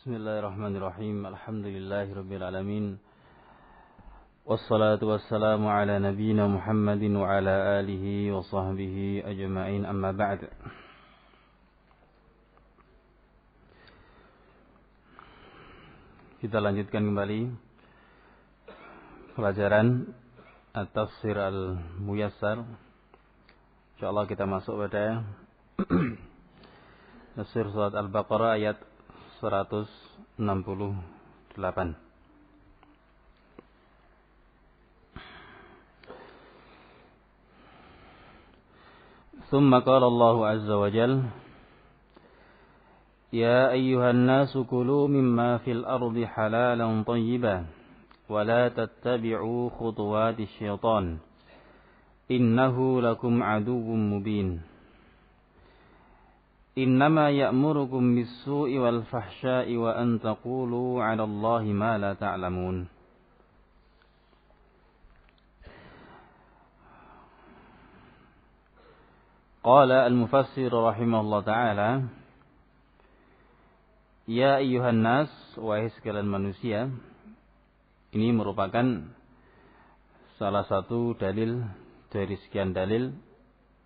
Bismillahirrahmanirrahim. Alhamdulillahirabbil alamin. Wassalatu wassalamu ala nabiyyina Muhammadin wa ala alihi wa sahbihi ajma'in. Amma ba'd. Kita lanjutkan kembali pelajaran At-Tafsir Al-Muyassar. Insyaallah kita masuk pada tafsir surat Al-Baqarah ayat 168. ثم قال الله عز وجل يا أيها الناس كلوا مما في الأرض حلالا طيبا ولا تتبعوا خطوات الشيطان إنه لكم عدو مبين إنما يأمركم بالسوء والفحشاء وأن تقولوا على الله ما لا تعلمون. قال المفسر رحمه الله تعالى Ya ayyuhan nas, wahai sekalian manusia. Ini merupakan salah satu dalil dari sekian dalil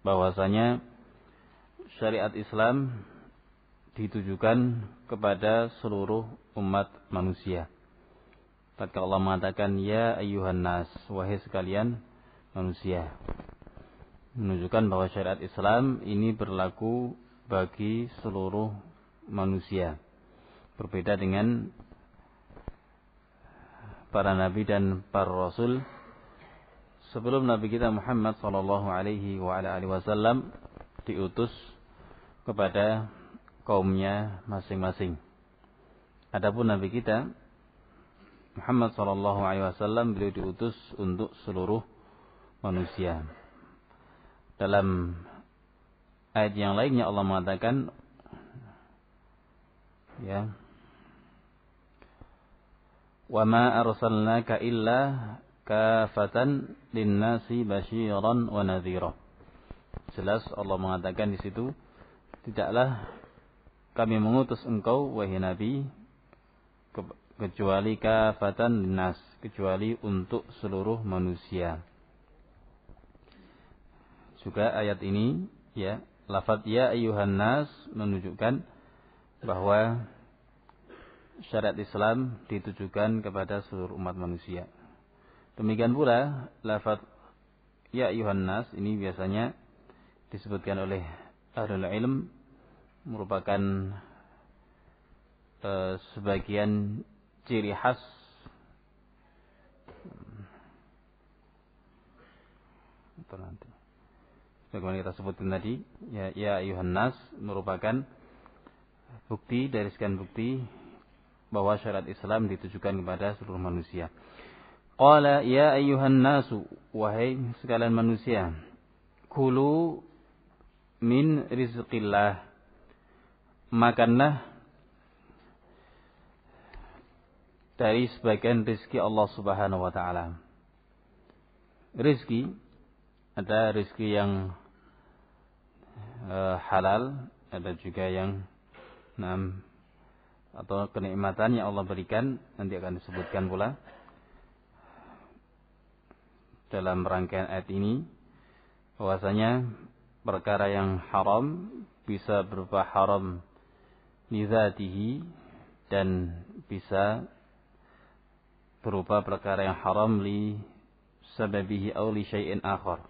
bahwasanya syariat Islam ditujukan kepada seluruh umat manusia. Tatkala Allah mengatakan ya ayyuhan nas, wahai sekalian manusia, menunjukkan bahwa syariat Islam ini berlaku bagi seluruh manusia. Berbeda dengan para nabi dan para rasul sebelum Nabi kita Muhammad sallallahu alaihi wasallam diutus kepada kaumnya masing-masing. Adapun Nabi kita Muhammad sallallahu alaihi wasallam beliau diutus untuk seluruh manusia. Dalam ayat yang lainnya Allah mengatakan ya wa ma arsalnaka illa kafatan lin-nasi basyiran wa nadhira. Jelas Allah mengatakan di situ, tidaklah kami mengutus engkau wahai Nabi kecuali kafatan linnas, kecuali untuk seluruh manusia. Juga ayat ini ya, lafaz ya ayyuhan nas menunjukkan bahwa syariat Islam ditujukan kepada seluruh umat manusia. Demikian pula lafaz ya ayyuhan nas ini biasanya disebutkan oleh ahlul ilm merupakan sebagian ciri khas sebagaimana kita sebutkan tadi, ya ayyuhan nas merupakan bukti dari sekian bukti bahwa syariat Islam ditujukan kepada seluruh manusia. Qala ya ayyuhan nasu, wahai sekalian manusia, kulu min rizqillah, makanlah dari sebagian rezeki Allah Subhanahu wa taala. Rezeki, ada rezeki yang halal, ada juga yang atau kenikmatan yang Allah berikan, nanti akan disebutkan pula dalam rangkaian ayat ini bahwasanya perkara yang haram bisa berupa haram li dzatihi dan bisa berupa perkara yang haram li sababihi aw li syai'in akhar.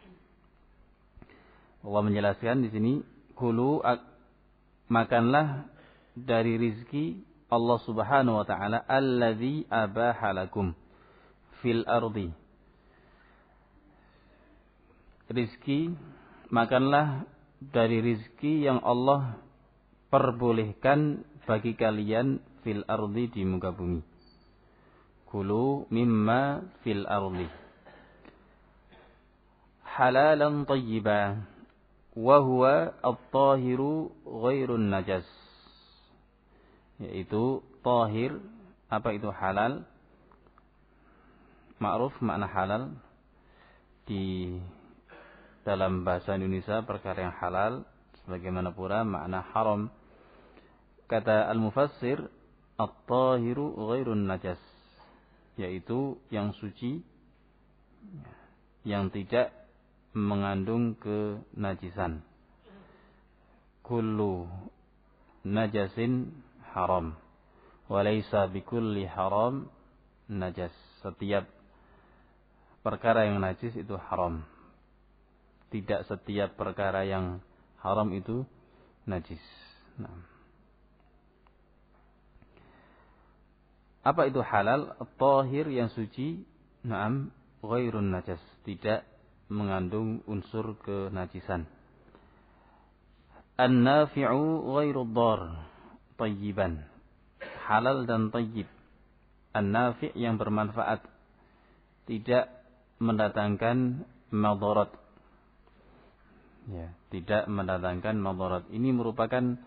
Allah menjelaskan di sini, kulu, makanlah dari rizki Allah Subhanahu wa taala allazi abaha lakum fil ardi. Rizki, makanlah dari rizki yang Allah perbolehkan bagi kalian fil ardi, di muka bumi. Kulu mimma fil ardi halalan tayyiban wa huwa at-tahiru ghairun najas. Yaitu tahir. Apa itu halal? Ma'ruf makna halal di dalam bahasa Indonesia perkara yang halal, sebagaimana pula makna haram. Kata al-mufassir, at-tahiru ghairun najas, yaitu yang suci yang tidak mengandung kenajisan. Kullu najasin haram wa laysa bikulli haram najas. Setiap perkara yang najis itu haram. Tidak setiap perkara yang haram itu najis. Nah. Apa itu halal? At-tahir yang suci, na'am, ghairun najas, tidak mengandung unsur kenajisan. An-nafi'u ghairu dhar, tayyiban. Halal dan tayyib. An-nafi' yang bermanfaat, tidak mendatangkan madarat. Ya, tidak mendatangkan madarat. Ini merupakan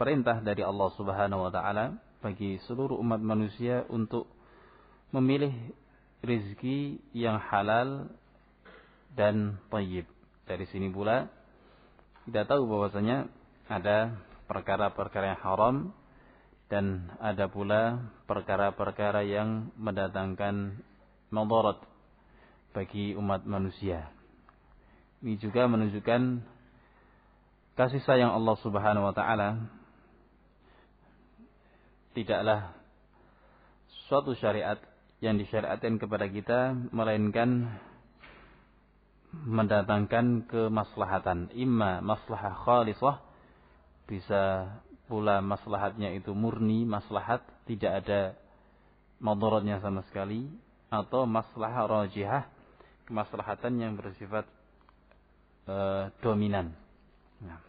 perintah dari Allah Subhanahu wa taala bagi seluruh umat manusia untuk memilih rezeki yang halal dan thayyib. Dari sini pula kita tahu bahwasanya ada perkara-perkara yang haram dan ada pula perkara-perkara yang mendatangkan madarat bagi umat manusia. Ini juga menunjukkan kasih sayang Allah Subhanahu wa taala. Tidaklah suatu syariat yang disyariatkan kepada kita melainkan mendatangkan kemaslahatan, imma maslahah khalisah, bisa pula maslahatnya itu murni maslahat, tidak ada madaratnya sama sekali, atau maslahah rajihah, kemaslahatan yang bersifat dominan. Nah,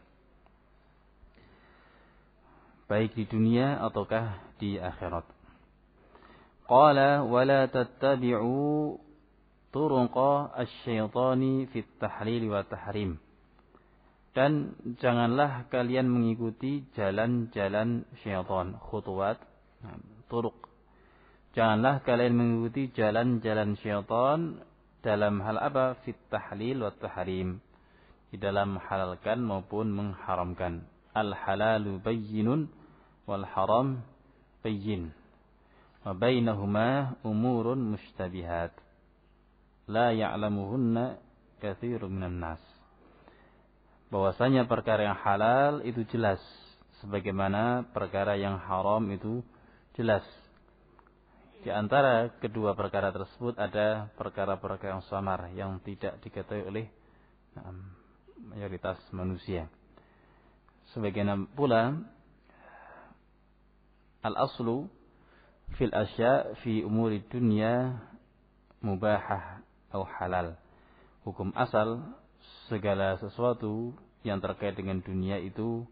baik di dunia ataukah di akhirat. Qala wala tattabi'u turuqa asy-syaitani fit tahlil wa tahrim. Dan janganlah kalian mengikuti jalan-jalan syaitan, khutuwat, turuq. Janganlah kalian mengikuti jalan-jalan syaitan dalam hal apa? Fit tahlil wa tahrim. Di dalam menghalalkan maupun mengharamkan. Al-halalu bayyinun wal haram bayyin. Wa bainahuma umurun mushtabihat. La ya'lamuhunna katsirun minan nas. Bahwasanya perkara yang halal itu jelas, sebagaimana perkara yang haram itu jelas. Di antara kedua perkara tersebut ada perkara-perkara yang samar yang tidak diketahui oleh mayoritas manusia. Sebagaimana pula al-aslu fil asya fi umuri dunya mubahah atau halal. Hukum asal segala sesuatu yang terkait dengan dunia itu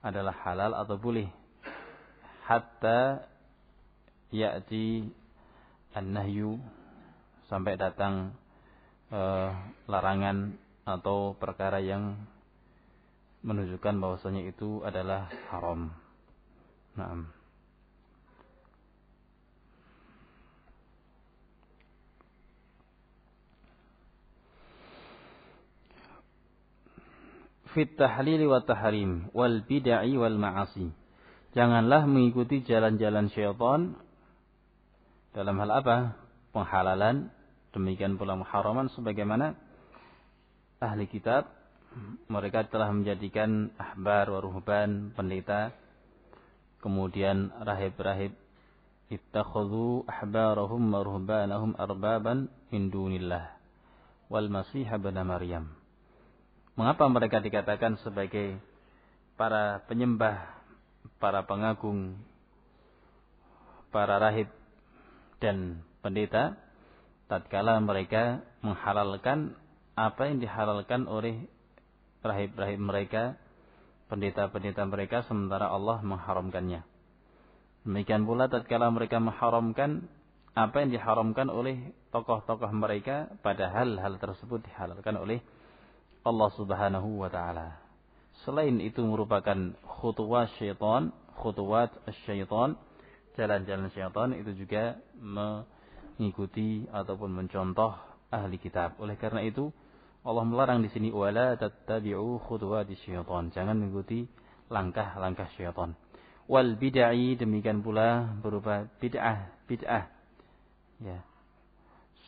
adalah halal atau boleh. Hatta ya'ti an-nahyu, sampai datang larangan atau perkara yang menunjukkan bahwasanya itu adalah haram. Naam. Fit tahlili wa tahrim wal bid'ah wal ma'asi. Janganlah mengikuti jalan-jalan syaitan dalam hal apa? Penghalalan, demikian pula muharaman, sebagaimana ahli kitab mereka telah menjadikan ahbar wa ruhban, pendeta, kemudian rahib-rahib, ittakhadhu ahbarahum wa ruhbanahum arbaban min dunillah wal masih ibn Maryam. Mengapa mereka dikatakan sebagai para penyembah, para pengagung, para rahib dan pendeta, tatkala mereka menghalalkan apa yang dihalalkan oleh rahib-rahib mereka, pendeta-pendeta mereka, sementara Allah mengharamkannya. Demikian pula tatkala mereka mengharamkan apa yang diharamkan oleh tokoh-tokoh mereka, padahal hal tersebut dihalalkan oleh Allah Subhanahu wa taala. Selain itu merupakan khutuwat syaitan, khutuwat syaitan, jalan-jalan syaitan, itu juga mengikuti ataupun mencontoh ahli kitab. Oleh karena itu Allah melarang di sini wala tattabi'u khutuwati syaitan. Jangan mengikuti langkah-langkah syaitan. Wal bid'ah, demikian pula berupa bid'ah. Ya.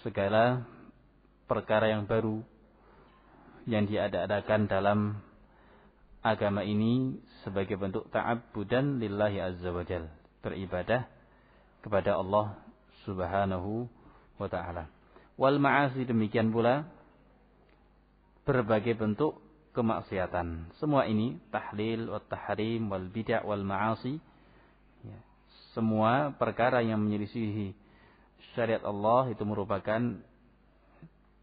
Segala perkara yang baru yang diada-adakan dalam agama ini sebagai bentuk ta'abbudan lillahi azza wa jal, beribadah kepada Allah subhanahu wa ta'ala. Wal ma'asi, demikian pula berbagai bentuk kemaksiatan. Semua ini tahlil wa tahrim wal bid'ah wal ma'asi, ya, semua perkara yang menyelisihi syariat Allah itu merupakan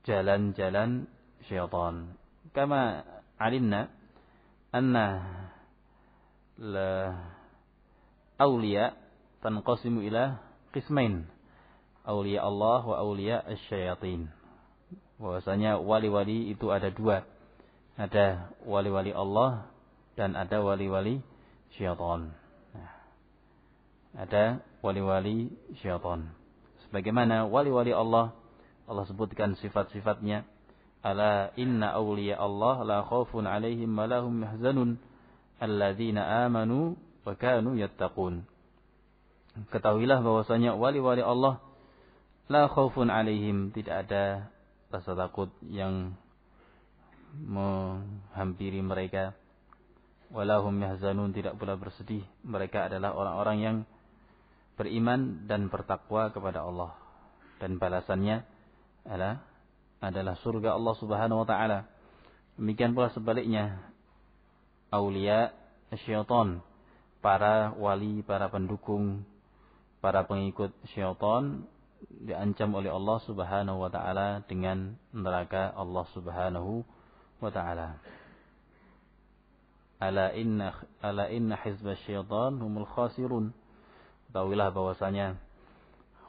jalan-jalan syaitan. Kama alimna anna la awliya tanqasimu ila qismain, awliya Allah wa awliya asy-syayatin. Bahwasanya wali-wali itu ada dua. Ada wali-wali Allah dan ada wali-wali syaitan. Nah, ada wali-wali syaitan. Sebagaimana wali-wali Allah, Allah sebutkan sifat-sifatnya. Ala inna awliya Allah la khaufun alaihim wa lahum yahzanun alladzina amanu wa kanu yattaqun. Ketahuilah bahwasanya wali-wali Allah la khaufun alaihim, tidak ada rasa takut yang menghampiri mereka. Wa lahum yahzanun, tidak pula bersedih. Mereka adalah orang-orang yang beriman dan bertakwa kepada Allah, dan balasannya adalah surga Allah subhanahu wa ta'ala. Demikian pula sebaliknya, awliya syaitan, para wali, para pendukung, para pengikut syaitan, diancam oleh Allah subhanahu wa ta'ala dengan neraka Allah subhanahu wa ta'ala. Ala inna hizba syaitan humul khasirun. Tahuilah bahwasanya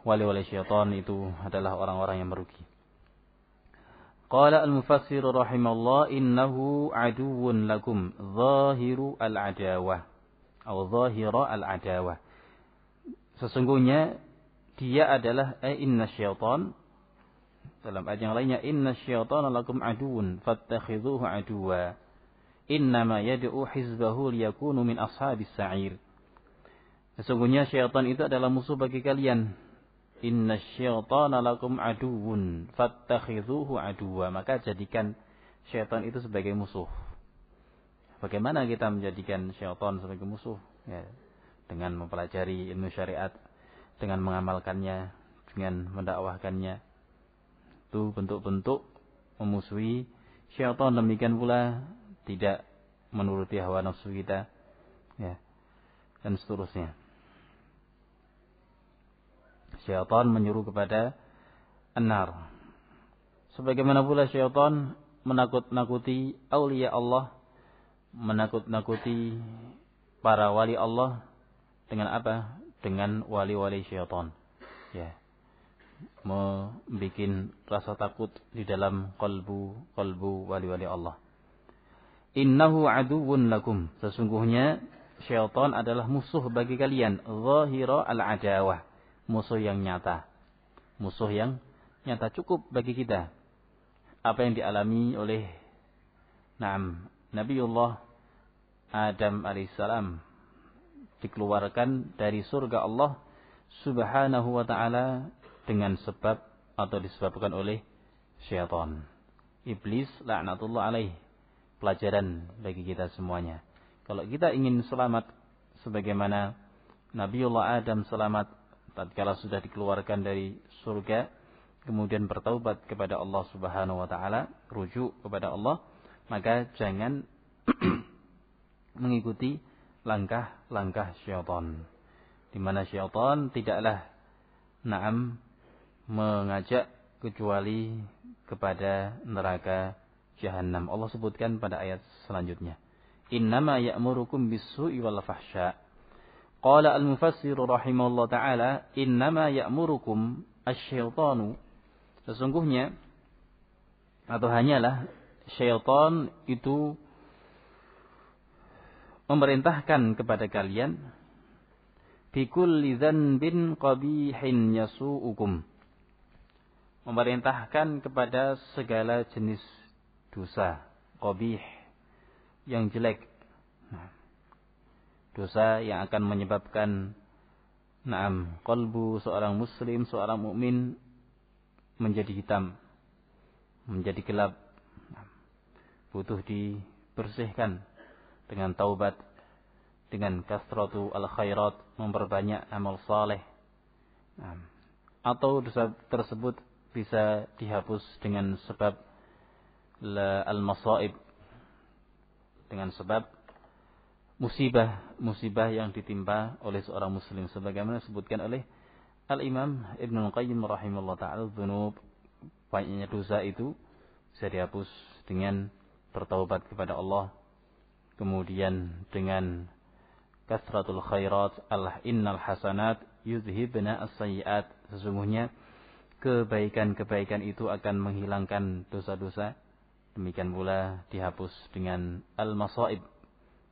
wali-wali syaitan itu adalah orang-orang yang merugi. Qala al-mufassir rahimahullah, innahu aduwwun lakum zahiru al-adawah atau zahira al-adawah. Sesungguhnya dia adalah inna syaitan, dalam ayat yang lainnya inna syaitana lakum aduwwun fattakhidhuhu aduwwa innama yad'u hizbahu liyakunu min ashabis sa'ir. Sesungguhnya syaitan itu adalah musuh bagi kalian. Inna syaitana lakum aduwwun fattakhidhuhu aduwwa, maka jadikan syaitan itu sebagai musuh. Bagaimana kita menjadikan syaitan sebagai musuh? Ya, dengan mempelajari ilmu syariat, dengan mengamalkannya, dengan mendakwahkannya. Itu bentuk-bentuk memusuhi syaitan. Demikian pula tidak menuruti hawa nafsu kita, ya, dan seterusnya. Syaitan menyuruh kepada an-nar. Sebagaimana pula syaitan menakut-nakuti aulia Allah, menakut-nakuti para wali Allah dengan apa? Dengan wali-wali syaitan. Ya. Membikin rasa takut di dalam kalbu wali-wali Allah. Innahu aduwwun lakum. Sesungguhnya syaitan adalah musuh bagi kalian. Zahira al-adawah. Musuh yang nyata. Musuh yang nyata, cukup bagi kita. Apa yang dialami oleh Nabiullah Adam alaihissalam, dikeluarkan dari surga Allah subhanahu wa ta'ala dengan sebab atau disebabkan oleh syaitan. Iblis laknatullah alaih. Pelajaran bagi kita semuanya. Kalau kita ingin selamat sebagaimana Nabiullah Adam selamat tatkala sudah dikeluarkan dari surga, kemudian bertaubat kepada Allah subhanahu wa ta'ala, rujuk kepada Allah, maka jangan mengikuti langkah-langkah syaitan, di mana syaitan tidaklah mengajak kecuali kepada neraka Jahannam. Allah sebutkan pada ayat selanjutnya, innama ya'murukum bis-su'i wal fahsya. Qala al-mufassir rahimahullah ta'ala, innama ya'murukum asy-syaitanu. Sesungguhnya atau hanyalah syaitan itu memerintahkan kepada kalian bikulli dzanbin qabihin yasu'ukum. Memerintahkan kepada segala jenis dosa qabih yang jelek. dosa yang akan menyebabkan qalbu seorang muslim, seorang mukmin menjadi hitam, menjadi gelap. Butuh dibersihkan dengan taubat, dengan kasratu al-khairat, memperbanyak amal saleh. Atau dosa tersebut bisa dihapus dengan sebab al-masaib, dengan sebab musibah yang ditimpa oleh seorang muslim, sebagaimana disebutkan oleh Al-Imam Ibnu Qayyim rahimahullah ta'ala, dzunub, banyaknya dosa itu bisa dihapus dengan bertaubat kepada Allah, kemudian dengan kasratul khairat, innal hasanat yudhibna as-sayyi'at, sesungguhnya kebaikan-kebaikan itu akan menghilangkan dosa-dosa. Demikian pula dihapus dengan al-masaib,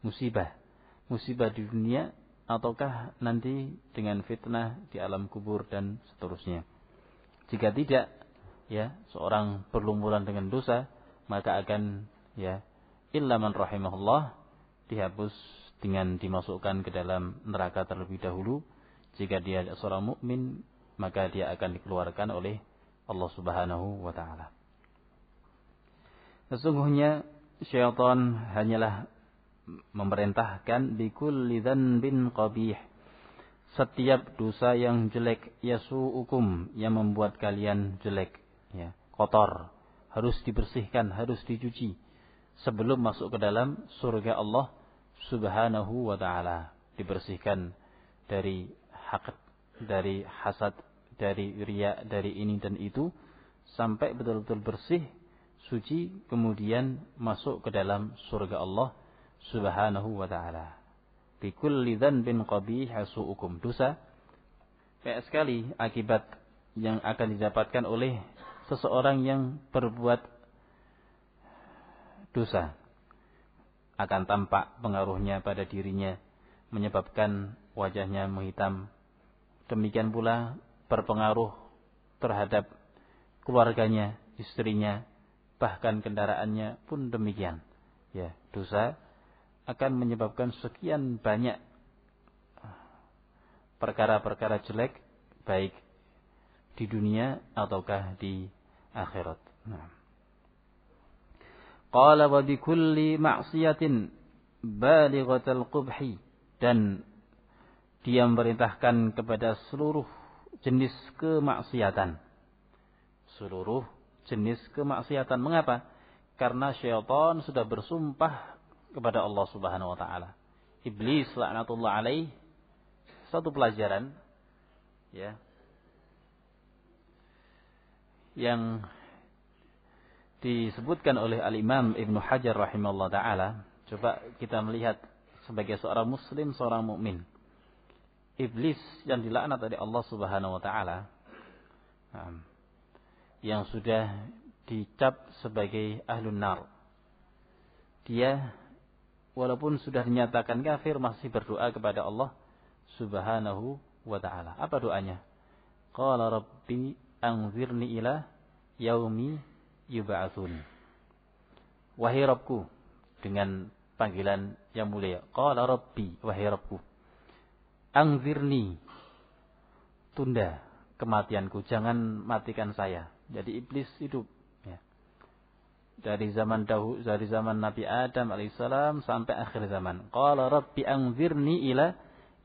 musibah di dunia ataukah nanti dengan fitnah di alam kubur dan seterusnya. Jika tidak, seorang berlumuran dengan dosa, maka akan illa man rahimahullah, dihapus dengan dimasukkan ke dalam neraka terlebih dahulu. Jika dia seorang mukmin, maka dia akan dikeluarkan oleh Allah Subhanahu wa taala. Sesungguhnya syaitan hanyalah memerintahkan bikulli dzanbin qabih, setiap dosa yang jelek, yasu'ukum, yang membuat kalian jelek, kotor, harus dibersihkan, harus dicuci sebelum masuk ke dalam surga Allah Subhanahu wa taala. Dibersihkan dari haqd, dari hasad, dari riya, dari ini dan itu, sampai betul-betul bersih, suci, kemudian masuk ke dalam surga Allah Subhanahu wa ta'ala. Bi kulli dzanbin qabih yasu'ukum, dosa banyak sekali akibat yang akan didapatkan oleh seseorang yang berbuat dosa. Akan tampak pengaruhnya pada dirinya, menyebabkan wajahnya menghitam. Demikian pula berpengaruh terhadap keluarganya, istrinya, bahkan kendaraannya pun demikian. Dosa akan menyebabkan sekian banyak perkara-perkara jelek, baik di dunia ataukah di akhirat. Qala wa bi kulli ma'siyatin balighatal qubhi, dan dia memerintahkan kepada seluruh jenis kemaksiatan. Seluruh jenis kemaksiatan. Mengapa? Karena syaitan sudah bersumpah kepada Allah Subhanahu wa taala. Iblis laknatullah alaih, satu pelajaran yang disebutkan oleh Al-Imam Ibnu Hajar rahimahullah ta'ala. Coba kita melihat sebagai seorang muslim, seorang mukmin, iblis yang dilaknat oleh Allah Subhanahu wa ta'ala, yang sudah dicap sebagai ahlun nar, dia walaupun sudah dinyatakan kafir masih berdoa kepada Allah Subhanahu wa ta'ala. Apa doanya? Qala rabbi anzirni ila yaumi yub'atsun. Wahai Rabbku, dengan panggilan yang mulia. Qala rabbi, wahai Rabbku. Anzirni, tunda kematianku, jangan matikan saya. Jadi iblis hidup dari zaman Nabi Adam alaihissalam sampai akhir zaman. Qala rabbi anzirni ila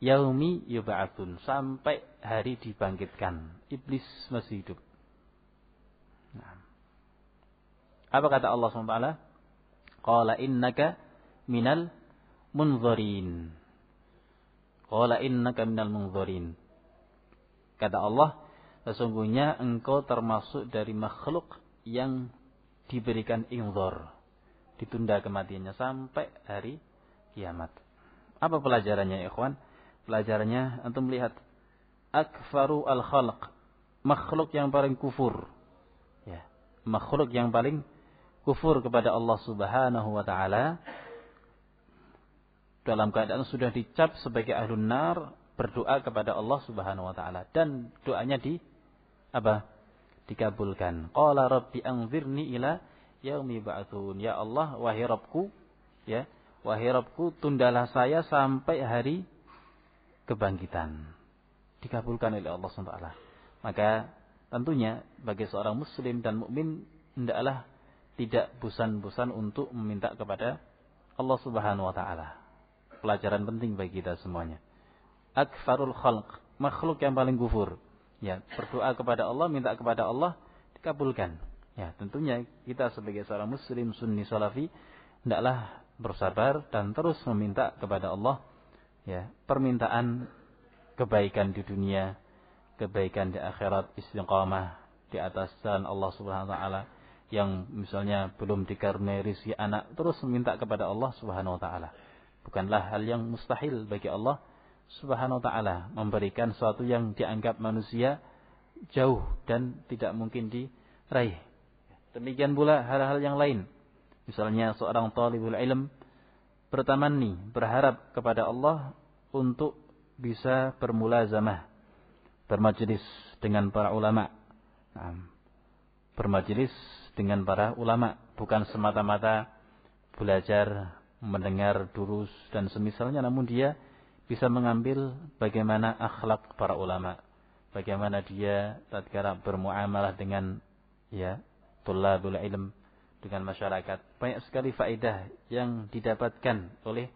yaumi yub'atsun, sampai hari dibangkitkan. Iblis masih hidup. Apa kata Allah SWT? Qala innaka minal munzirin. Qala innaka minal munzirin. Kata Allah, sesungguhnya engkau termasuk dari makhluk yang diberikan inzor, ditunda kematiannya sampai hari kiamat. Apa pelajarannya, ikhwan? Pelajarannya antum lihat, akfaru al-khalq, makhluk yang paling kufur. Makhluk yang paling kufur kepada Allah Subhanahu wa taala, dalam keadaan sudah dicap sebagai ahlun nar, berdoa kepada Allah Subhanahu wa taala, dan doanya dikabulkan. Qala rabbi anzirni ila yaumi ba'tsun. Ya Allah, wahai Rabbku, wahai Rabbku, tundalah saya sampai hari kebangkitan. Dikabulkan oleh Allah SWT. Maka tentunya bagi seorang muslim dan mukmin hendaklah tidak bosan-bosan untuk meminta kepada Allah Subhanahu wa taala. Pelajaran penting bagi kita semuanya. Akfarul khalq, makhluk yang paling kufur. Ya, berdoa kepada Allah, minta kepada Allah, dikabulkan. Ya, tentunya kita sebagai seorang muslim sunni salafi hendaklah bersabar dan terus meminta kepada Allah, ya, permintaan kebaikan di dunia, kebaikan di akhirat, istiqamah di atas jalan Allah Subhanahu wa taala. Yang misalnya belum dikaruniai rezeki anak, terus meminta kepada Allah Subhanahu wa taala. Bukanlah hal yang mustahil bagi Allah Subhanahu wa taala memberikan sesuatu yang dianggap manusia jauh dan tidak mungkin diraih. Demikian pula hal-hal yang lain. Misalnya seorang talibul ilm bertamanni, berharap kepada Allah untuk bisa bermulazamah, bermajlis dengan para ulama. Bermajlis dengan para ulama, bukan semata-mata belajar, mendengar durus dan semisalnya, namun dia bisa mengambil bagaimana akhlak para ulama, bagaimana dia tatkala bermuamalah dengan tulabul ilm, dengan masyarakat. Banyak sekali faedah yang didapatkan oleh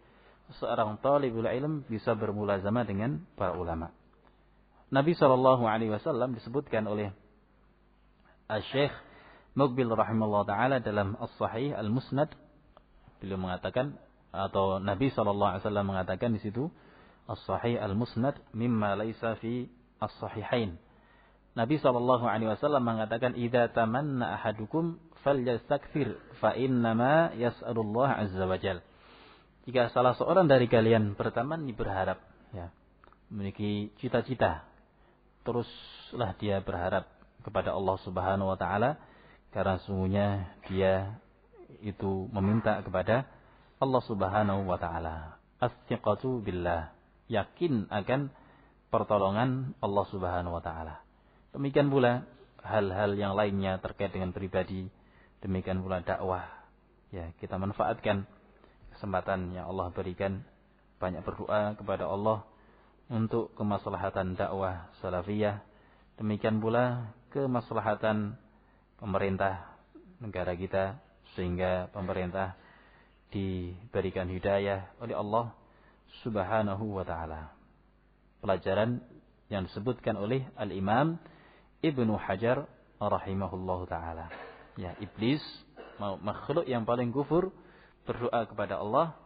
seorang talibul ilm bisa bermulazamah dengan para ulama. Nabi SAW disebutkan oleh Asy-Syaikh Muqbil rahimahullah ta'ala dalam As-Sahih Al-Musnad. Beliau mengatakan, atau Nabi SAW mengatakan di situ, As-Sahih Al-Musnad mimma laisa fi As-Sahihain. Nabi SAW mengatakan, idza tamanna ahadukum falyastakthir fa innama yas'alullah azza wajal. Jika salah seorang dari kalian bertamanni, berharap, ya, memiliki cita-cita, teruslah dia berharap kepada Allah Subhanahu wa taala, karena sungguhnya dia itu meminta kepada Allah Subhanahu wa taala. As-thiqatu billah, yakin akan pertolongan Allah Subhanahu wa taala. Demikian pula hal-hal yang lainnya terkait dengan pribadi, demikian pula dakwah. Ya, kita manfaatkan kesempatan yang Allah berikan, banyak berdoa kepada Allah untuk kemaslahatan dakwah salafiyah, demikian pula kemaslahatan pemerintah negara kita, sehingga pemerintah diberikan hidayah oleh Allah Subhanahu wa taala. Pelajaran yang disebutkan oleh Al-Imam Ibnu Hajar rahimahullahu taala. Ya, iblis, makhluk yang paling kufur, berdoa kepada Allah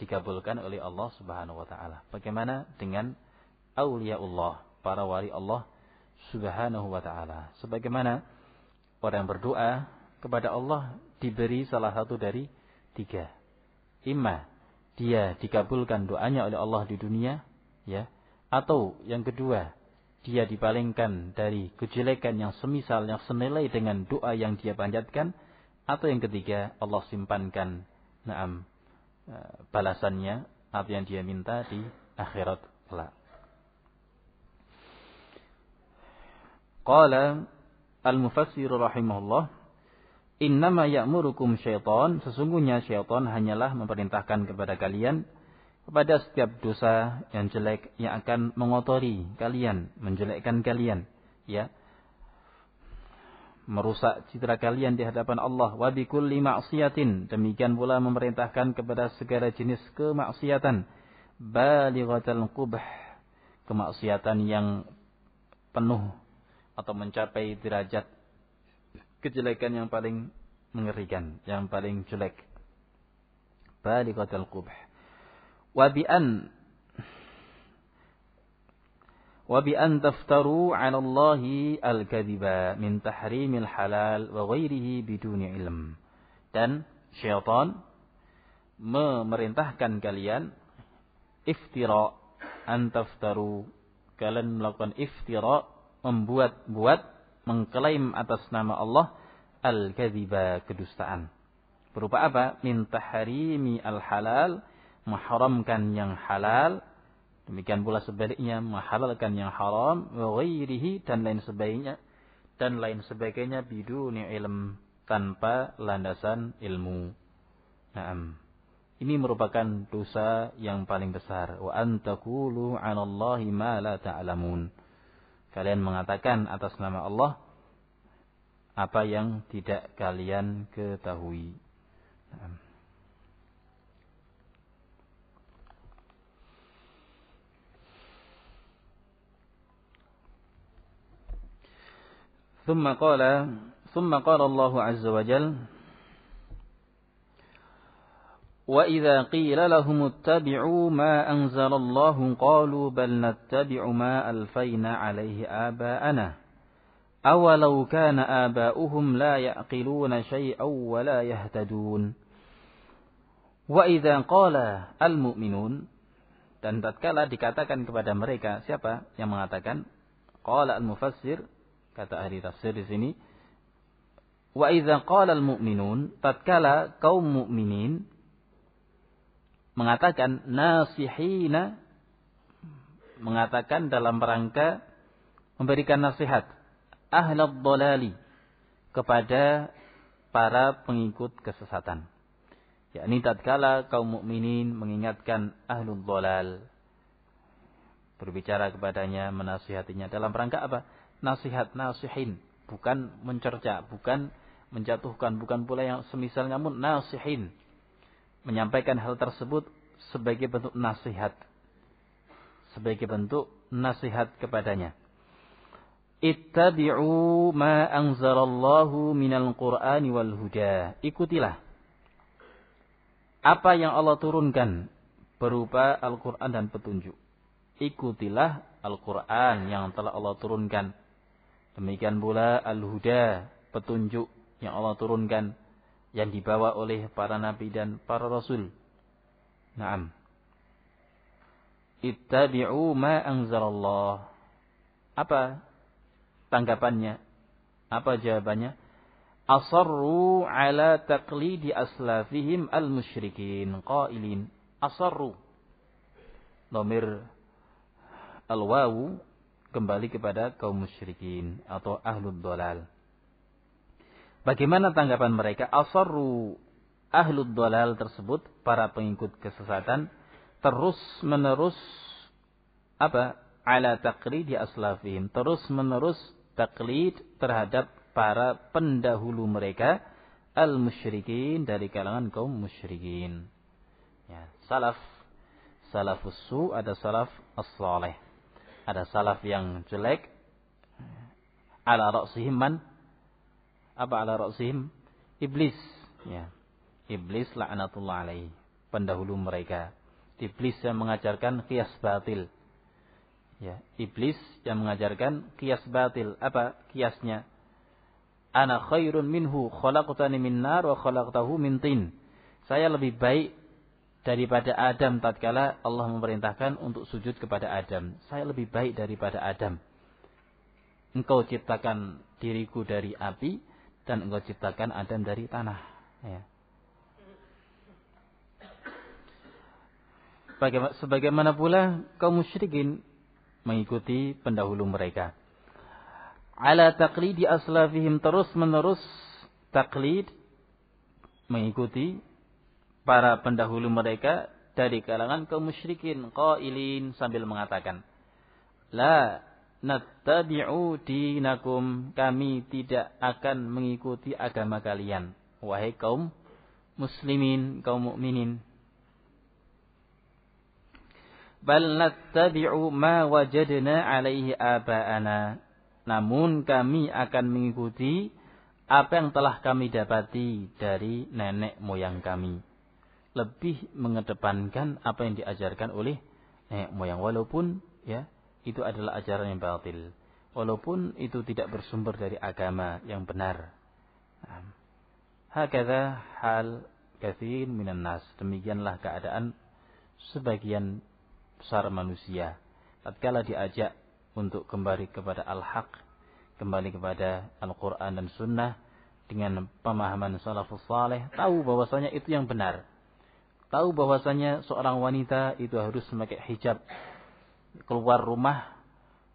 dikabulkan oleh Allah Subhanahu wa taala. Bagaimana dengan auliaullah, para wali Allah Subhanahu wa taala? Sebagaimana orang yang berdoa kepada Allah diberi salah satu dari tiga. Imma dia dikabulkan doanya oleh Allah di dunia, ya, atau yang kedua, dia dipalingkan dari kejelekan yang semisal, yang senilai dengan doa yang dia panjatkan, atau yang ketiga, Allah simpankan balasannya, apa yang dia minta di akhirat kelak. Qala al-mufassir rahimahullah, innama ya'murukum syaitan, sesungguhnya syaitan hanyalah memerintahkan kepada kalian kepada setiap dosa yang jelek yang akan mengotori kalian, menjelekkan kalian, ya, merusak citra kalian di hadapan Allah. Wa bikulli ma'siyatin, demikian pula memerintahkan kepada segala jenis kemaksiatan, balighatal qubh, kemaksiatan yang penuh atau mencapai derajat kejelekan yang paling mengerikan, yang paling jelek. Balighatal qubh. Wa bi an taftaru 'ala Allahi al-kadhiba min tahrimil halal wa ghairihi biduni ilm. Dan syaitan memerintahkan kalian iftira, an taftaru, kalian melakukan iftira, membuat-buat, mengklaim atas nama Allah al-kadhiba, kedustaan. Berupa apa? Min tahrimi al-halal, mengharamkan yang halal, demikian pula sebaliknya menghalalkan yang haram, wa ghairihi, dan lain sebagainya biduni ilm, tanpa landasan ilmu. Naam. Ini merupakan dosa yang paling besar. Wa an taqulu 'alallahi ma la ta'lamun. Kalian mengatakan atas nama Allah apa yang tidak kalian ketahui. ثم قال الله عز وجل وَإِذَا قِيلَ لَهُمُ اتَّبِعُوا مَا أَنزَلَ اللَّهُ قَالُوا بَلْ نَتَّبِعُ مَا أَلْفَيْنَا عَلَيْهِ آبَاءَنَا أَوَلَوْ كَانَ آبَاؤُهُمْ لَا يَعْقِلُونَ شَيْئًا وَلَا يَهْتَدُونَ وَإِذَا قَالَ الْمُؤْمِنُونَ. Dan tatkala dikatakan kepada mereka, siapa yang mengatakan? Qala al-mufassir, kata ahli tafsir di sini, wa idza qala al-mu'minun, tatkala kaum mukminin mengatakan nasihina, mengatakan dalam rangka memberikan nasihat ahlad dhalali, kepada para pengikut kesesatan. Yakni tatkala kaum mukminin mengingatkan ahlul dhalal, berbicara kepadanya, menasihatinya dalam rangka apa? Nasihat, nasihin, bukan mencerca, bukan menjatuhkan, bukan pula yang semisal, namun nasihin, menyampaikan hal tersebut sebagai bentuk nasihat, sebagai bentuk nasihat kepadanya. Ittabi'u ma anzalallahu minal qur'ani wal huda. Ikutilah apa yang Allah turunkan berupa Al-Quran dan petunjuk. Ikutilah Al-Quran yang telah Allah turunkan. Demikian pula Al-Huda, petunjuk yang Allah turunkan, yang dibawa oleh para nabi dan para rasul. Naam. Ittabi'u ma anzalallah. Apa tanggapannya? Apa jawabannya? Asarru ala taqlidi aslafihim al-musyrikin qailin. Asarru. Dhamir al-wawu kembali kepada kaum musyrikin atau ahlud dhalal. Bagaimana tanggapan mereka? Asarru, ahlud dhalal tersebut, para pengikut kesesatan, terus menerus apa? Ala taqlidi aslafihim, terus menerus taklid terhadap para pendahulu mereka, al-musyrikin, dari kalangan kaum musyrikin. Ya, salafus su, ada salaf as-salih. Ada salaf yang jelek. Ala ra'sihim man? Apa ala ra'sihim? Iblis. Ya. Iblis la'natullah alaihi, pendahulu mereka. Iblis yang mengajarkan qiyas batil. Ya, iblis yang mengajarkan qiyas batil. Apa qiyasnya? Ana khairun minhu, khalaqtani min nar wa khalaqtahu min tin. Saya lebih baik daripada Adam tatkala Allah memerintahkan untuk sujud kepada Adam. Saya lebih baik daripada Adam. Engkau ciptakan diriku dari api dan engkau ciptakan Adam dari tanah. Ya. Sebagaimana pula kaum musyrikin mengikuti pendahulu mereka. Ala taqlidi aslafihim, terus menerus taklid, mengikuti para pendahulu mereka dari kalangan kaum musyrikin, qailin, sambil mengatakan, la nattabi'u dinakum, kami tidak akan mengikuti agama kalian, wahai kaum muslimin, kaum mukminin. Bal nattabi'u ma wajadna alaihi aba'ana, namun kami akan mengikuti apa yang telah kami dapati dari nenek moyang kami. Lebih mengedepankan apa yang diajarkan oleh nenek moyang, walaupun ya itu adalah ajaran yang batil, walaupun itu tidak bersumber dari agama yang benar. Hakadha hal katsir minan nas, demikianlah keadaan sebagian besar manusia tatkala diajak untuk kembali kepada al-haq, kembali kepada Al-Quran dan Sunnah dengan pemahaman salafus saleh, tahu bahwasanya itu yang benar, tahu bahwasanya seorang wanita itu harus memakai hijab, keluar rumah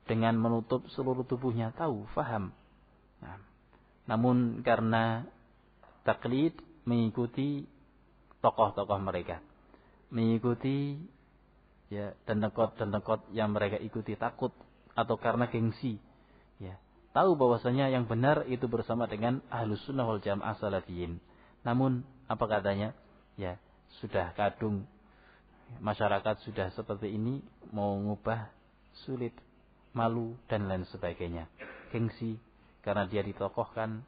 dengan menutup seluruh tubuhnya, tahu, faham. Nah, namun karena taklid, mengikuti tokoh-tokoh mereka, mengikuti ya dendekot yang mereka ikuti takut atau karena gengsi, ya. Tahu bahwasanya yang benar itu bersama dengan Ahlus Sunnah wal Jamaah Salafiyin. Namun apa katanya? Ya, sudah kadung masyarakat sudah seperti ini, mau ngubah sulit, malu dan lain sebagainya. Gengsi karena dia ditokohkan.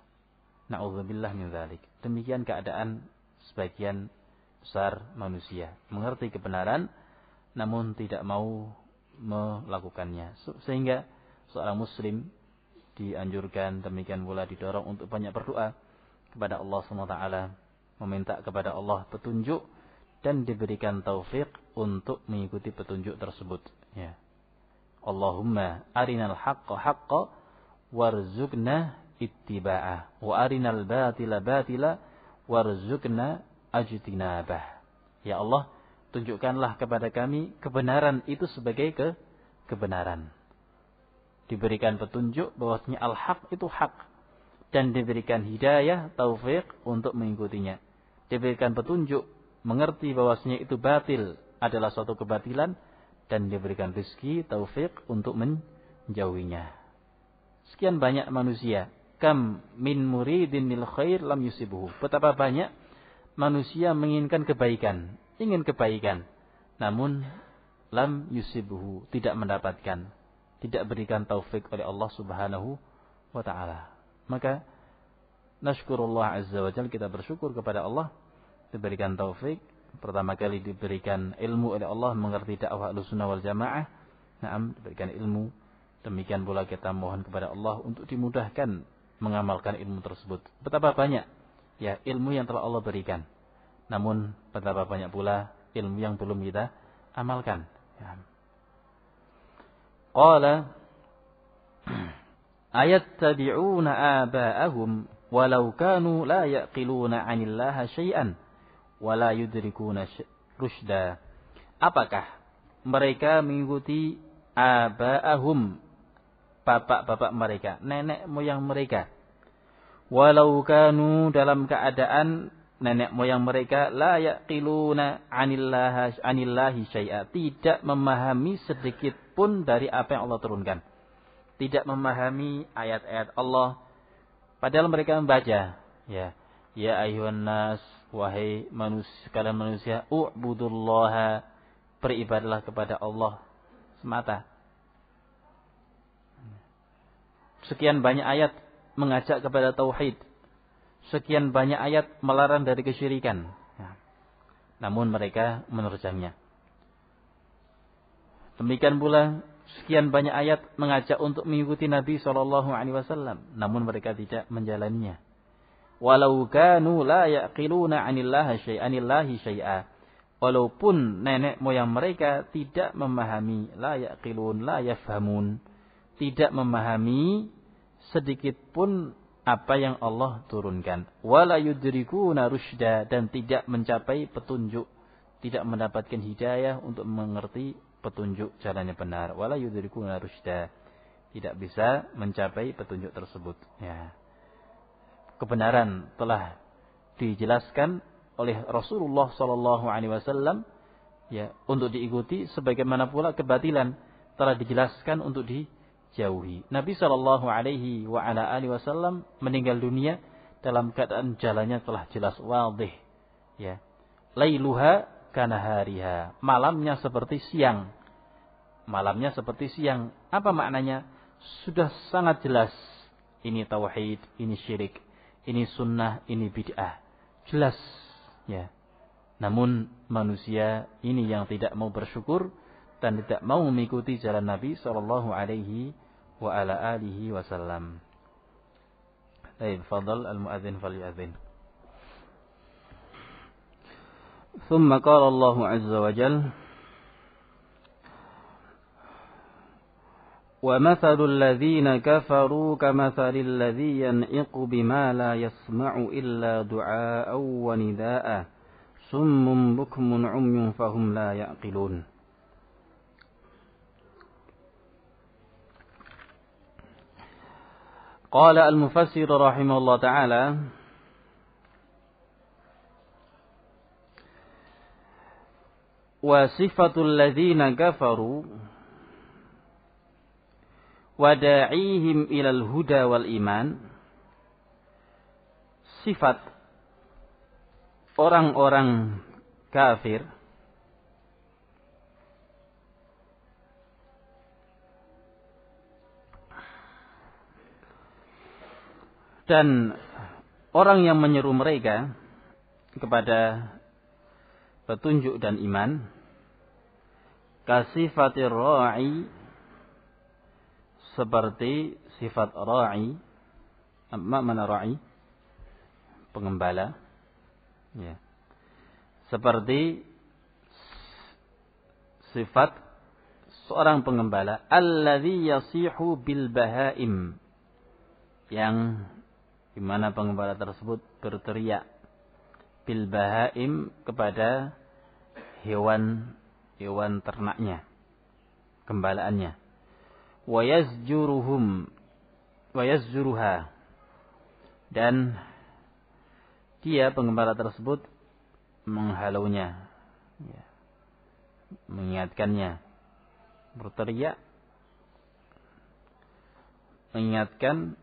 Na'udzubillah min dzalik. Demikian keadaan sebagian besar manusia, mengerti kebenaran namun tidak mau melakukannya. Sehingga seorang muslim dianjurkan, demikian pula didorong untuk banyak berdoa kepada Allah SWT, meminta kepada Allah petunjuk dan diberikan taufik untuk mengikuti petunjuk tersebut, ya. Allahumma arinal haqqa haqqa warzuqna ittiba'ah wa arinal batila batila warzuqna ajtinabah. Ya Allah, tunjukkanlah kepada kami kebenaran itu sebagai kebenaran. Diberikan petunjuk bahwasanya al-haq itu hak dan diberikan hidayah taufik untuk mengikutinya. Diberikan petunjuk mengerti bahwasanya itu batil adalah suatu kebatilan dan diberikan rezeki taufik untuk menjauhinya. Sekian banyak manusia, kam min muridin lil khair lam yusibuhu. Betapa banyak manusia menginginkan kebaikan, ingin kebaikan, namun lam yusibuhu, tidak mendapatkan, tidak berikan taufik oleh Allah Subhanahu wa taala. Maka nasykurullah azza wa jalla, kita bersyukur kepada Allah diberikan taufik, pertama kali diberikan ilmu oleh Allah, mengerti dakwah Ahlussunnah wal Jamaah. Naam, diberikan ilmu. Demikian pula kita mohon kepada Allah untuk dimudahkan mengamalkan ilmu tersebut. Betapa banyak ya ilmu yang telah Allah berikan, namun betapa banyak pula ilmu yang belum kita amalkan, ya. Qala ayattabi'una aba'ahum walau kanu la yaqiluna 'anillahi syai'an wa la yudrikuna rusyda. Apakah mereka mengikuti aba'ahum, bapak-bapak mereka, nenek moyang mereka, walau kanu, dalam keadaan nenek moyang mereka, la yaqiluna 'anillahi syai'a, tidak memahami sedikit pun dari apa yang Allah turunkan, tidak memahami ayat-ayat Allah, padahal mereka membaca, ya ayuhan nas, wahai manusia, kalian manusia, u'budullaha, beribadahlah kepada Allah semata. Sekian banyak ayat mengajak kepada tauhid, sekian banyak ayat melarang dari kesyirikan, namun mereka menerjangnya. Demikian pula sekian banyak ayat mengajak untuk mengikuti Nabi SAW, namun mereka tidak menjalaninya. Walau kanu la yaqiluna 'anillahi syai'a, walaupun nenek moyang mereka tidak memahami, la yaqilun, la yafhamun, tidak memahami sedikit pun apa yang Allah turunkan. Wala yudrikuna rusyda, dan tidak mencapai petunjuk, tidak mendapatkan hidayah untuk mengerti petunjuk jalannya benar. Wala yudrikuna rusyda, tidak bisa mencapai petunjuk tersebut, ya. Kebenaran telah dijelaskan oleh Rasulullah SAW, ya, untuk diikuti, sebagaimana pula kebatilan telah dijelaskan untuk dijauhi. Nabi SAW meninggal dunia dalam keadaan jalannya telah jelas, wadih, ya. Lailuha kanahariha, malamnya seperti siang. Malamnya seperti siang. Apa maknanya? Sudah sangat jelas. Ini tauhid, ini syirik, ini sunnah, ini bid'ah. Jelas, ya. Namun manusia ini yang tidak mau bersyukur dan tidak mau mengikuti jalan Nabi sallallahu alaihi wa ala alihi wasallam. Baik, fadhal al-muadzin falyu'adzin. ثم قال الله عز وجل ومثل الذين كفروا كمثل الذي ينعق بما لا يسمع إلا دعاء ونداء صم بكم عمي فهم لا يعقلون. قال المفسر رحمه الله تعالى Wa sifatul ladzina kafaru wa da'ihim ilal huda wal iman. Sifat orang-orang kafir dan orang yang menyeru mereka kepada petunjuk dan iman, kasifatir ra'i, seperti sifat ra'i. Mana ra'i? Pengembala. Ya. Seperti sifat seorang pengembala, alladzi yasihu bil bahaim, yang di mana pengembala tersebut berteriak bil bahaim kepada hewan ternaknya, gembalaannya. Wa yazjuruha, dan dia pengembala tersebut menghalaunya, ya, mengingatkannya, berteriak mengingatkan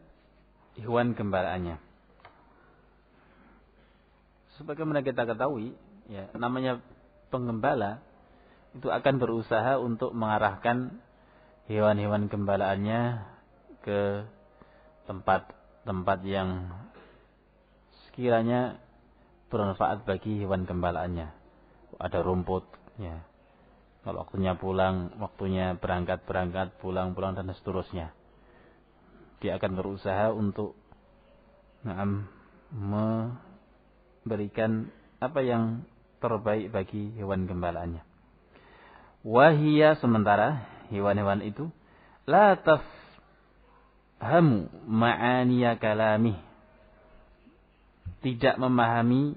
hewan gembalaannya. Sebagaimana kita ketahui, ya, namanya pengembala itu akan berusaha untuk mengarahkan hewan-hewan gembalaannya ke tempat-tempat yang sekiranya bermanfaat bagi hewan gembalaannya. Ada rumput, ya. Kalau waktunya pulang, waktunya berangkat, pulang dan seterusnya. Dia akan berusaha untuk memberikan apa yang terbaik bagi hewan gembalaannya. Wahia, sementara hewan-hewan itu la tafhamu ma'aniya kalamih, tidak memahami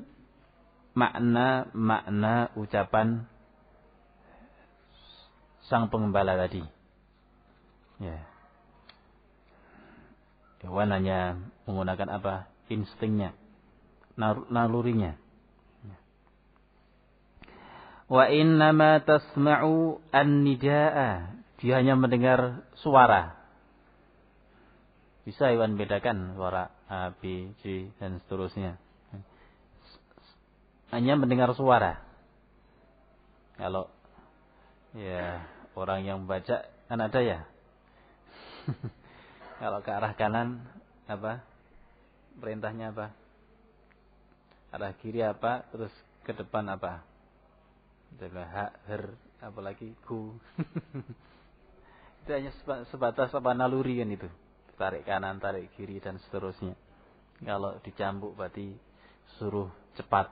makna ucapan sang pengembala tadi. Ya. Hewan hanya menggunakan apa? Instingnya, nalurinya. Wa innama tasma'u an-nidaa, dia hanya mendengar suara. Bisa hewan bedakan suara A, B, C dan seterusnya. Hanya mendengar suara. Kalau ya orang yang membaca kan ada ya. Kalau ke arah kanan apa? Perintahnya apa? Arah kiri apa? Terus ke depan apa? Hak, her, apalagi ku. Itu hanya sebatas apa, naluri kan itu. Tarik kanan, tarik kiri dan seterusnya. Kalau dicambuk berarti suruh cepat.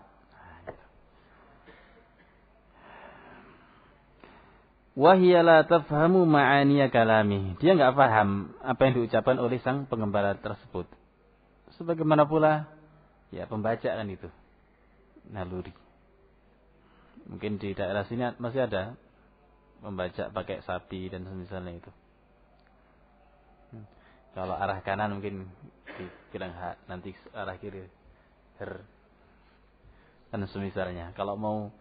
Wahia la tafhamu ma'aniya kalami. Dia enggak paham apa yang diucapkan oleh sang pengembala tersebut. Sebagaimana pula ya pembaca kan itu. Naluri. Mungkin di daerah sini masih ada membaca pakai sapi dan semisalnya itu. Kalau arah kanan mungkin dibilang hak, nanti arah kiri her dan semisalnya. Kalau mau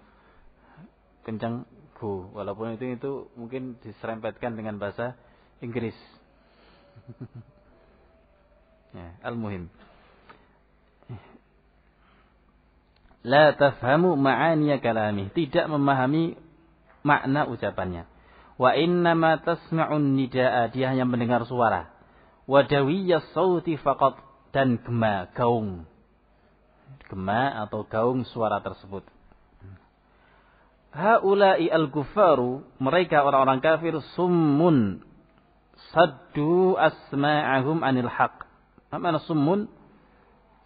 kencang go, walaupun itu mungkin diserempetkan dengan bahasa Inggris. Ya, al-muhim. La tafhamu ma'aniya kalami, tidak memahami makna ucapannya. Wa innama tasma'un nidaa, dia hanya mendengar suara. Wa dawiyyas sauti faqat, dan gaung. Gema atau gaung suara tersebut. Haula'i al-kufaru, mereka orang-orang kafir, summun saddu asma'ahum anil haq. Mana summun?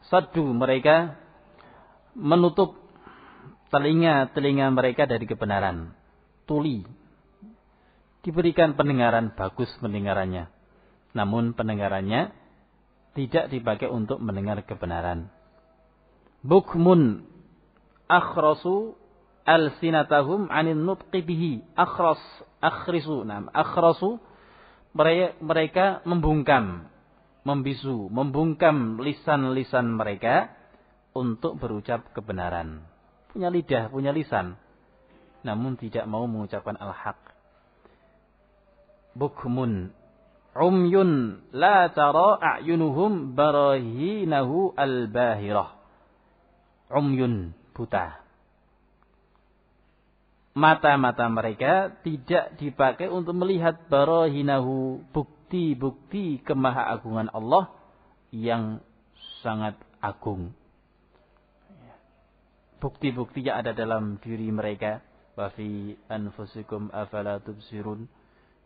Saddu, mereka menutup telinga mereka dari kebenaran. Tuli. Diberikan pendengaran, bagus pendengarannya. Namun pendengarannya tidak dipakai untuk mendengar kebenaran. Bukmun akhrasu alsinatahum anin nutqi bihi. Akhrasu, mereka membungkam, membisu, membungkam lisan-lisan mereka untuk berucap kebenaran. Punya lidah, punya lisan, namun tidak mau mengucapkan al-haq. Bukmun umyun la tara a'yunuhum barahinahu al-bahirah. Umyun, buta. Mata-mata mereka tidak dipakai untuk melihat barahinahu, bukti-bukti kemahaagungan Allah yang sangat agung. Bukti-bukti yang ada dalam diri mereka. Wa fi anfusikum afala tubsirun.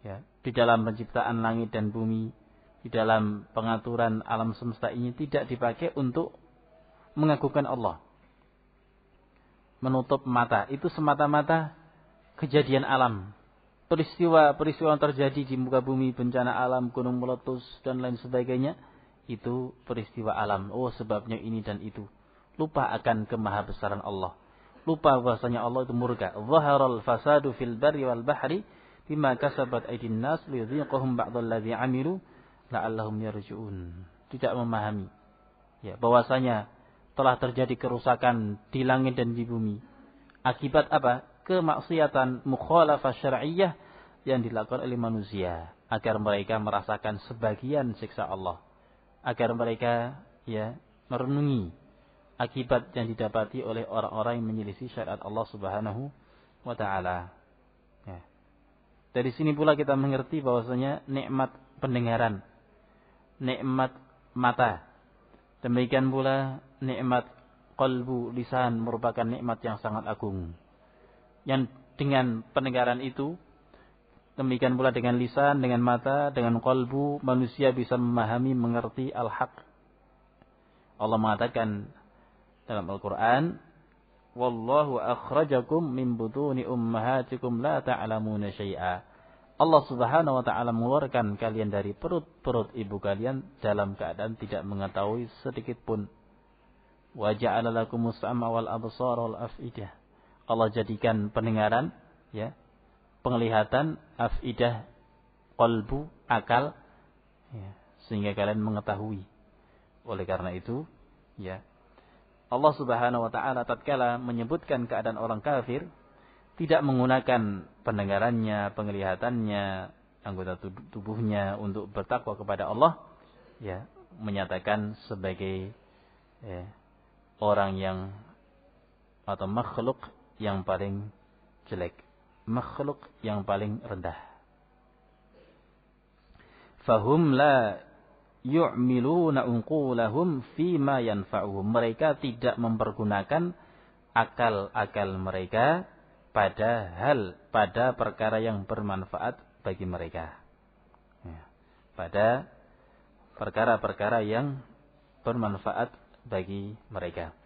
Ya, di dalam penciptaan langit dan bumi, di dalam pengaturan alam semesta ini tidak dipakai untuk mengagungkan Allah. Menutup mata itu semata-mata kejadian alam. Peristiwa-peristiwa yang terjadi di muka bumi, bencana alam, gunung meletus dan lain sebagainya, itu peristiwa alam. Oh, sebabnya ini dan itu. Lupa akan kemahabesaran Allah. Lupa bahwasanya Allah itu murka. Zaharal fasadu fil barri wal bahri bima kasabat aydin nas liyudhiqahum ba'dalladzi 'amilu la'allahum yarji'un. Tidak memahami ya bahwasanya telah terjadi kerusakan di langit dan di bumi. Akibat apa? Kemaksiatan mukhalafah syar'iyyah yang dilakukan oleh manusia agar mereka merasakan sebagian siksa Allah. Agar mereka ya merenungi akibat yang didapati oleh orang-orang yang menyelisih syariat Allah Subhanahu wa taala. Ya. Dari sini pula kita mengerti bahwasanya nikmat pendengaran, nikmat mata, demikian pula nikmat qalbu, lisan merupakan nikmat yang sangat agung. Yang dengan pendengaran itu, demikian pula dengan lisan, dengan mata, dengan qalbu, manusia bisa memahami, mengerti al-haq. Allah mengatakan dalam Al-Quran, Wallahu akhrajakum min butuni ummahatikum la ta'lamuna syai'a. Allah Subhanahu wa ta'ala mengeluarkan kalian dari perut-perut ibu kalian dalam keadaan tidak mengetahui sedikit pun. Wa ja'ala lakumus sam'a wal absara wal af'idah. Allah jadikan pendengaran, ya, penglihatan, afidah, qalbu, akal, ya, sehingga kalian mengetahui. Oleh karena itu, ya, Allah Subhanahu wa taala tatkala menyebutkan keadaan orang kafir tidak menggunakan pendengarannya, penglihatannya, anggota tubuhnya untuk bertakwa kepada Allah, ya, menyatakan sebagai orang yang atau makhluk yang paling jelek, makhluk yang paling rendah. Fahum la yu'miluna unqulahum fima yanfa'uhum. Mereka tidak mempergunakan akal-akal mereka pada perkara yang bermanfaat bagi mereka. Ya, pada perkara-perkara yang bermanfaat bagi mereka.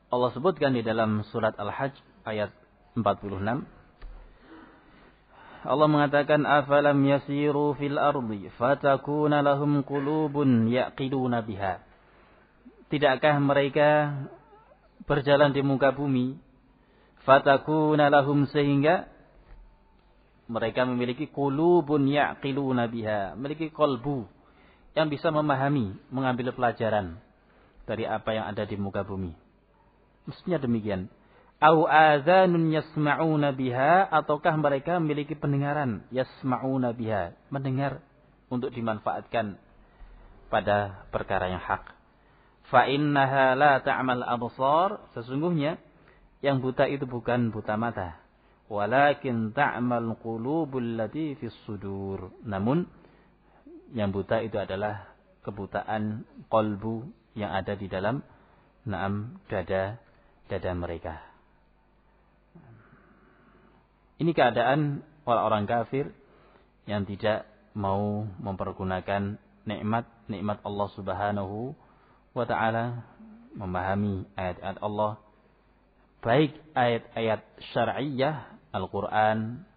Allah sebutkan di dalam surat Al-Hajj ayat 46. Allah mengatakan afalam yasiru fil ardi fatakuna lahum qulubun yaqiluna biha. Tidakkah mereka berjalan di muka bumi fatakuna lahum sehingga mereka memiliki qulubun yaqiluna biha, memiliki qalbu yang bisa memahami, mengambil pelajaran dari apa yang ada di muka bumi. Mestinya demikian. Au adzanun yasma'una biha, ataukah mereka memiliki pendengaran yasma'una biha, mendengar untuk dimanfaatkan pada perkara yang hak. Fa innaha la ta'mal absar, sesungguhnya yang buta itu bukan buta mata, walakin ta'mal qulubul lati fis sudur. Namun yang buta itu adalah kebutaan qalbu yang ada di dalam dada mereka. Ini keadaan orang-orang kafir yang tidak mau mempergunakan nikmat Allah Subhanahu wa taala, memahami ayat-ayat Allah, baik ayat-ayat syar'iyyah Al-Qur'an,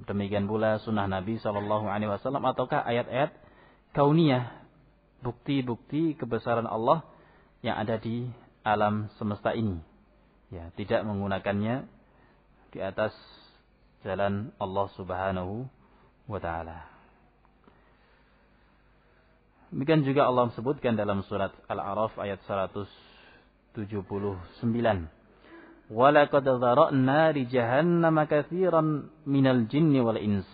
demikian pula sunnah Nabi sallallahu alaihi wasallam, ataukah ayat-ayat kauniyah, bukti-bukti kebesaran Allah yang ada di alam semesta ini. Ya, tidak menggunakannya di atas jalan Allah Subhanahu wa taala. Demikian juga Allah sebutkan dalam surat Al-A'raf ayat 179. walaqad dzara'na li jahannama katsiran minal jinni wal ins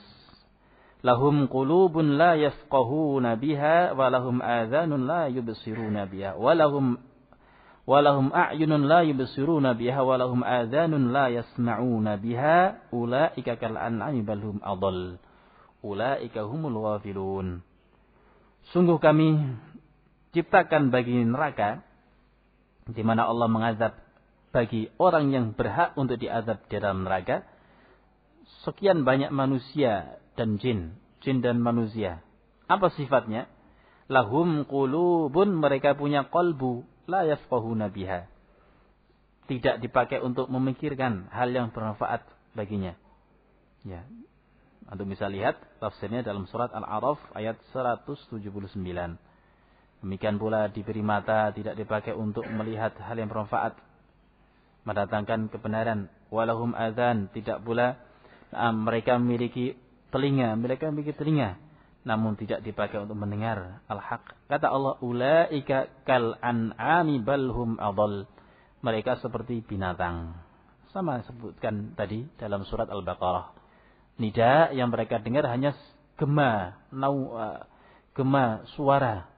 lahum qulubun la yafqahuna biha wa lahum adhanun la yubsiruna biha wa lahum a'yunun la yubsiruna biha wa lahum adhanun la yasma'una biha ulaika kal an'ami bal hum adall ulaika humul ghafilun. Sungguh kami ciptakan bagi neraka di mana Allah mengazab bagi orang yang berhak untuk diazab di dalam neraka sekian banyak manusia dan jin dan manusia. Apa sifatnya? Lahum qulubun, mereka punya qalbu, la yafqahuna biha. Tidak dipakai untuk memikirkan hal yang bermanfaat baginya. Ya. Anda bisa lihat tafsirnya dalam surat Al-A'raf ayat 179. Demikian pula diberi mata tidak dipakai untuk melihat hal yang bermanfaat, mendatangkan kebenaran. Walahum adzan, tidak pula mereka memiliki telinga, namun tidak dipakai untuk mendengar al-haq. Kata Allah, ulaika kal an'ami bal hum adall. Mereka seperti binatang. Sama sebutkan tadi dalam surat Al-Baqarah. Nida yang mereka dengar hanya gema suara.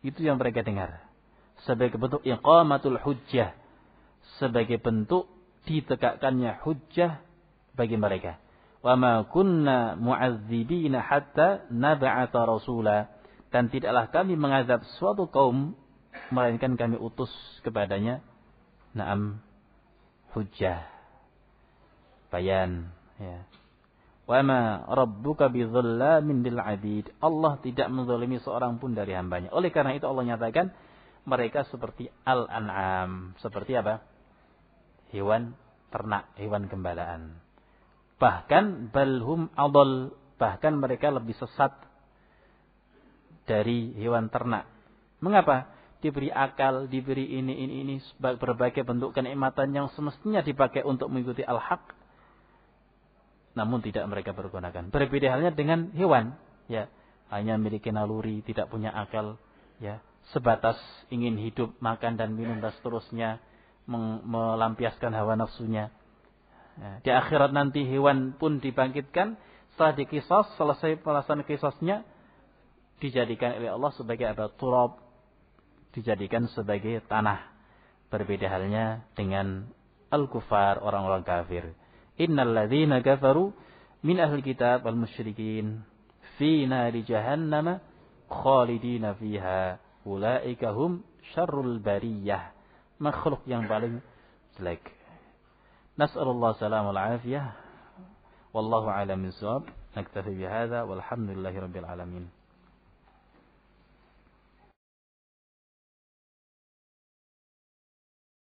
Itu yang mereka dengar. Sebagai bentuk iqamatul hujjah. Sebagai bentuk ditegakkannya hujjah bagi mereka. Wa ma kunna mu'adzibina hatta nab'atha rasula. Dan tidaklah kami mengazab suatu kaum melainkan kami utus kepadanya hujjah. Bayan, ya. Wa ma rabbuka bidzallamin lil 'abid. Allah tidak menzalimi seorang pun dari hambanya. Oleh karena itu Allah nyatakan mereka seperti al-an'am. Seperti apa? Hewan ternak, hewan gembalaan. Bahkan balhum adall, bahkan mereka lebih sesat dari hewan ternak. Mengapa? Diberi akal, diberi ini berbagai bentuk kenikmatan yang semestinya dipakai untuk mengikuti al-haq. Namun tidak mereka pergunakan. Berbeda halnya dengan hewan, ya, hanya memiliki naluri, tidak punya akal, ya, sebatas ingin hidup, makan dan minum dan seterusnya, melampiaskan hawa nafsunya. Ya, di akhirat nanti hewan pun dibangkitkan, setelah dikisas, selesai pelaksanaan kisasnya, dijadikan oleh Allah sebagai apa? Turab, dijadikan sebagai tanah. Berbeda halnya dengan al-kufar, orang-orang kafir. Innal ladzina kafaru min ahli kitab wal musyrikin fi nari jahannam khalidina fiha ulaika hum syarrul bariyah. Makhluk yang paling jelek. Nas'alullah salamul afiyah. Wallahu a'lam bissawab. Naktafi bihadza walhamdulillahirabbil alamin.